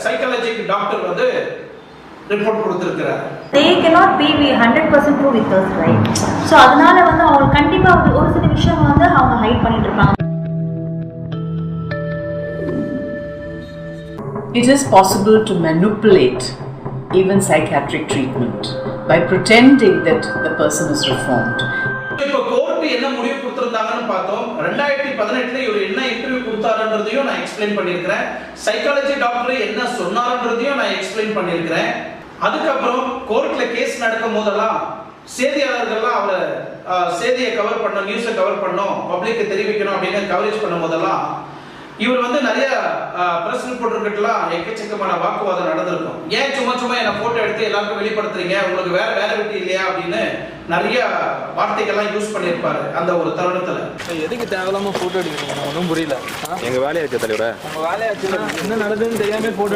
சைக்காலஜிக்கு doctor வந்து report கொடுத்திருக்கிறார். They cannot be 100% true with us, right? So அதனால வந்து அவங்க கண்டிப்பா ஒரு சில விஷயம் வந்து அவங்க ஹைட் பண்ணிட்டு இருப்பாங்க. It is possible to manipulate even psychiatric treatment by pretending that the person is reformed. இப்போ கோர்ட் என்ன முடிவு கொடுத்திருந்தாங்கன்னு பார்த்தோம். 2018ல இவர் என்ன இன்டர்வியூ கொடுத்தாருன்றதையும் நான் எக்ஸ்பிளைன் பண்ணியிருக்கிறேன். சைக்காலஜி டாக்டர் என்ன சொன்னாருன்றதையும் நான் எக்ஸ்பிளைன் பண்ணியிருக்கிறேன். அதுக்கப்புறம் கோர்ட்ல கேஸ் நடக்கும் போதெல்லாம் செய்தியாளர்கள்லாம் அவரை செய்தியை கவர் பண்ணணும், நியூஸை கவர் பண்ணணும், பப்ளிக்கு தெரிவிக்கணும் அப்படின்னு கவரேஜ் பண்ணும் போதெல்லாம் இவர் வந்து நிறைய பிரஸ் ரிப்போர்ட்டர்கிட்டலாம் எக்கச்சக்கமான வாக்குவாதம் நடந்திருக்கும். ஏன் சும்மா என்ன போட்டோ எடுத்து எல்லாருக்கும் வெளிப்படுத்துறீங்க, உங்களுக்கு வேற வெட்டி இல்லையா அப்படின்னு நிறைய வார்த்தைகள்லாம் யூஸ் பண்ணியிருப்பாரு அந்த ஒரு தருணத்துல. எதுக்கு தேவையில்லாம போட்டோ எடுக்கிறீங்க? ஒன்றும் புரியல. எங்க வேலையாச்சு தலைவர, உங்க வேலையாச்சுன்னா என்ன நடக்குதுன்னு தெரியாம போட்டோ